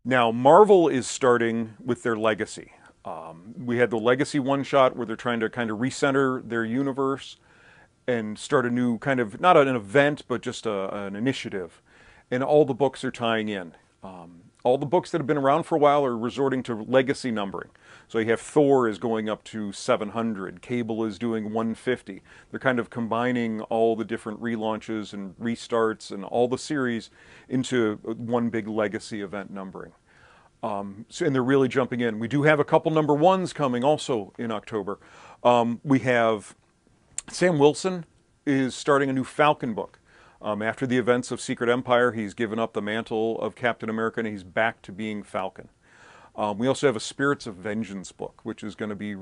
Now, Marvel is starting with their Legacy. We had the Legacy one-shot where they're trying to kind of recenter their universe and start a new kind of, not an event, but just an initiative. And all the books are tying in. All the books that have been around for a while are resorting to legacy numbering. So you have Thor is going up to 700, Cable is doing 150. They're kind of combining all the different relaunches and restarts and all the series into one big legacy event numbering. And they're really jumping in. We do have a couple number ones coming also in October. We have Sam Wilson is starting a new Falcon book. After the events of Secret Empire, he's given up the mantle of Captain America and he's back to being Falcon. We also have a Spirits of Vengeance book, which is going to be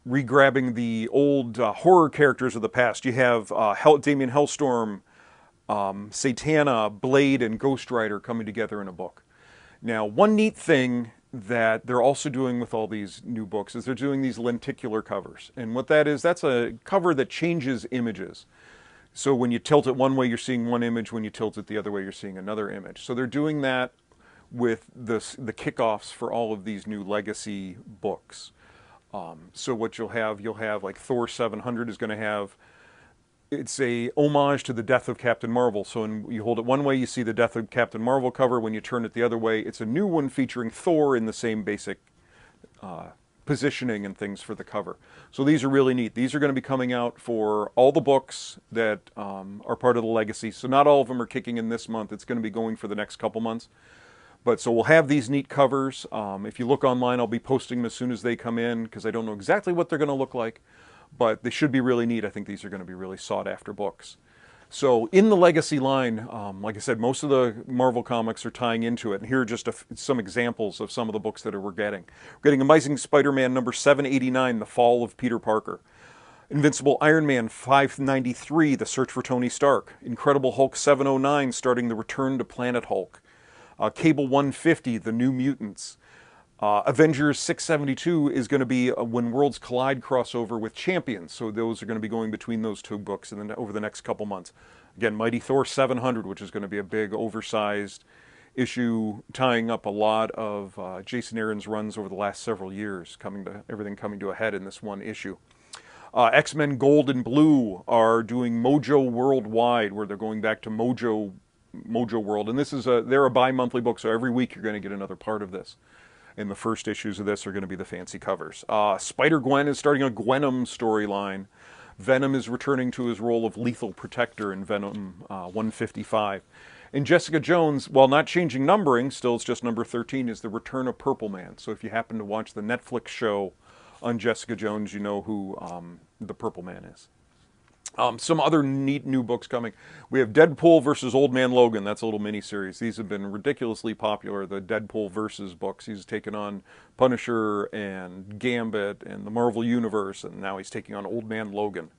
regrabbing the old horror characters of the past. You have Damien Hellstorm, Satana, Blade, and Ghost Rider coming together in a book. Now, one neat thing that they're also doing with all these new books is they're doing these lenticular covers. And what that is, that's a cover that changes images. So when you tilt it one way, you're seeing one image. When you tilt it the other way, you're seeing another image. So they're doing that with the kickoffs for all of these new legacy books. So what you'll have like Thor 700 is going to have, it's a homage to the death of Captain Marvel. So when you hold it one way, you see the death of Captain Marvel cover. When you turn it the other way, it's a new one featuring Thor in the same basic positioning and things for the cover. So these are really neat. These are going to be coming out for all the books that are part of the legacy. So not all of them are kicking in this month. It's going to be going for the next couple months. But so we'll have these neat covers. If you look online, I'll be posting them as soon as they come in because I don't know exactly what they're going to look like. But they should be really neat. I think these are going to be really sought after books. So in the Legacy line, like I said, most of the Marvel comics are tying into it. And here are just some examples of some of the books that we're getting. We're getting Amazing Spider-Man number 789, The Fall of Peter Parker. Invincible Iron Man 593, The Search for Tony Stark. Incredible Hulk 709, starting the Return to Planet Hulk. Cable 150, The New Mutants. Avengers 672 is going to be a When Worlds Collide crossover with Champions. So those are going to be going between those two books and then over the next couple months. Again, Mighty Thor 700, which is going to be a big, oversized issue tying up a lot of Jason Aaron's runs over the last several years, everything coming to a head in this one issue. X-Men Gold and Blue are doing Mojo Worldwide, where they're going back to Mojo World. And this is they're a bi-monthly book, so every week you're going to get another part of this. And the first issues of this are going to be the fancy covers. Spider-Gwen is starting a Gwenom storyline. Venom is returning to his role of lethal protector in Venom 155. And Jessica Jones, while not changing numbering, still it's just number 13, is the return of Purple Man. So if you happen to watch the Netflix show on Jessica Jones, you know who the Purple Man is. Some other neat new books coming. We have Deadpool versus Old Man Logan. That's a little mini-series. These have been ridiculously popular, the Deadpool versus books. He's taken on Punisher and Gambit and the Marvel Universe, and now he's taking on Old Man Logan.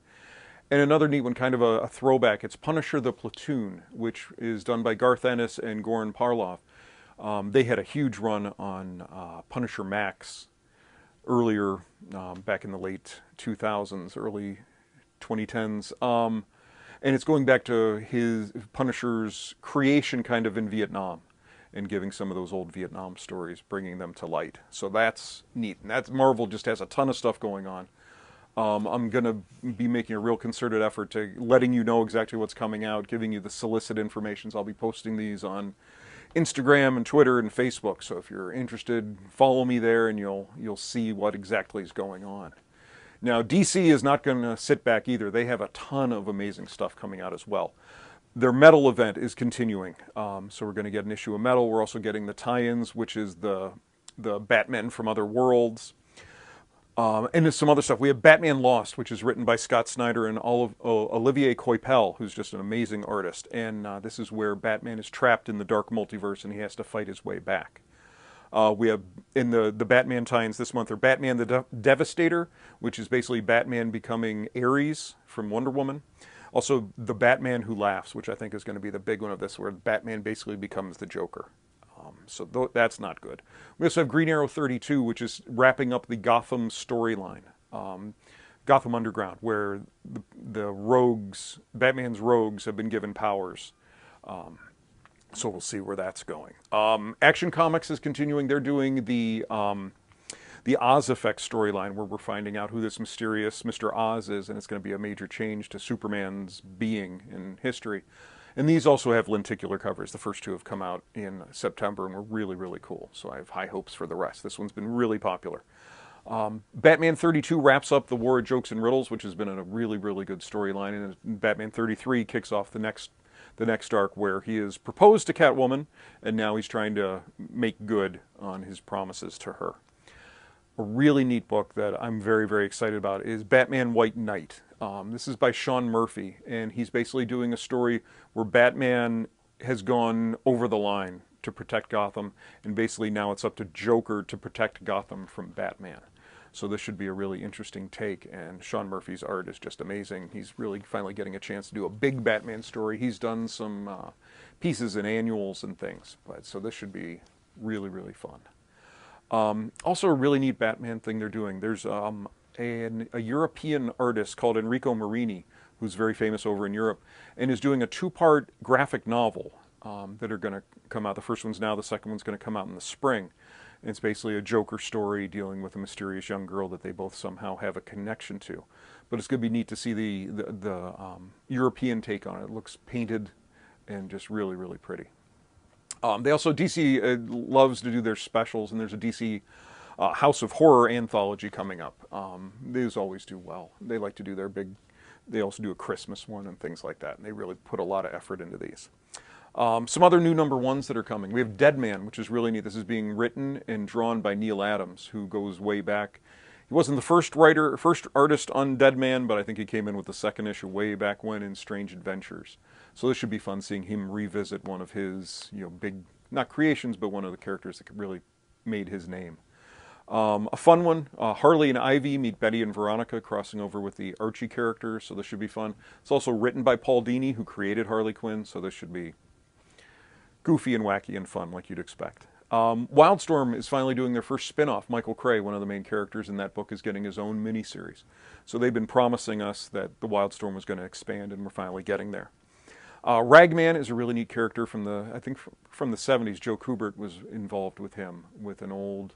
And another neat one, kind of a throwback, it's Punisher the Platoon, which is done by Garth Ennis and Goran Parlov. They had a huge run on Punisher Max earlier, back in the late 2000s, early 2010s, and it's going back to his Punisher's creation kind of in Vietnam and giving some of those old Vietnam stories, bringing them to light. So that's neat. And that's Marvel just has a ton of stuff going on. I'm going to be making a real concerted effort to letting you know exactly what's coming out, giving you the solicit information. So I'll be posting these on Instagram and Twitter and Facebook. So if you're interested, follow me there and you'll see what exactly is going on. Now, DC is not going to sit back either. They have a ton of amazing stuff coming out as well. Their Metal event is continuing. So we're going to get an issue of Metal. We're also getting the tie-ins, which is the Batman from Other Worlds. And there's some other stuff. We have Batman Lost, which is written by Scott Snyder and Olivier Coipel, who's just an amazing artist. And this is where Batman is trapped in the dark multiverse and he has to fight his way back. We have in the Batman tie-ins this month are Batman the Devastator, which is basically Batman becoming Ares from Wonder Woman. Also, The Batman Who Laughs, which I think is going to be the big one of this, where Batman basically becomes the Joker. So that's not good. We also have Green Arrow 32, which is wrapping up the Gotham storyline. Gotham Underground, where the rogues, Batman's rogues, have been given powers. So we'll see where that's going. Action Comics is continuing. They're doing the Oz Effect storyline, where we're finding out who this mysterious Mr. Oz is, and it's going to be a major change to Superman's being in history. And these also have lenticular covers. The first two have come out in September and were really, really cool. So I have high hopes for the rest. This one's been really popular. Batman 32 wraps up the War of Jokes and Riddles, which has been a really, really good storyline. And Batman 33 kicks off the next arc, where he has proposed to Catwoman, and now he's trying to make good on his promises to her. A really neat book that I'm very, very excited about is Batman White Knight. This is by Sean Murphy, and he's basically doing a story where Batman has gone over the line to protect Gotham, and basically now it's up to Joker to protect Gotham from Batman. So this should be a really interesting take, and Sean Murphy's art is just amazing. He's really finally getting a chance to do a big Batman story. He's done some pieces in annuals and things, but so this should be really, really fun. Also a really neat Batman thing they're doing. There's a European artist called Enrico Marini, who's very famous over in Europe, and is doing a two-part graphic novel that are going to come out. The first one's now, the second one's going to come out in the spring. And it's basically a Joker story dealing with a mysterious young girl that they both somehow have a connection to. But it's going to be neat to see the European take on it. It looks painted and just really, really pretty. They also, DC loves to do their specials, and there's a DC House of Horror anthology coming up. These always do well. They like to do their big, they also do a Christmas one and things like that, and they really put a lot of effort into these. Some other new #1s that are coming. We have Deadman, which is really neat. This is being written and drawn by Neil Adams, who goes way back. He wasn't the first artist on Deadman, but I think he came in with the second issue way back when in Strange Adventures. So this should be fun seeing him revisit one of his, big, not creations, but one of the characters that really made his name. A fun one, Harley and Ivy meet Betty and Veronica, crossing over with the Archie characters, so this should be fun. It's also written by Paul Dini, who created Harley Quinn, so this should be goofy and wacky and fun, like you'd expect. Wildstorm is finally doing their first spin-off. Michael Cray, one of the main characters in that book, is getting his own miniseries. So they've been promising us that the Wildstorm was going to expand, and we're finally getting there. Ragman is a really neat character from I think from the 70s. Joe Kubert was involved with him, with an old,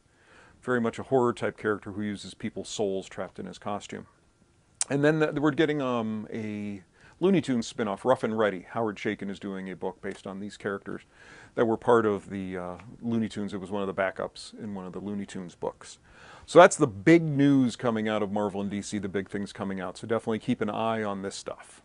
very much a horror-type character who uses people's souls trapped in his costume. And then we're getting a Looney Tunes spin-off, Rough and Ready. Howard Chaykin is doing a book based on these characters that were part of the Looney Tunes. It was one of the backups in one of the Looney Tunes books. So that's the big news coming out of Marvel and DC, the big things coming out. So definitely keep an eye on this stuff.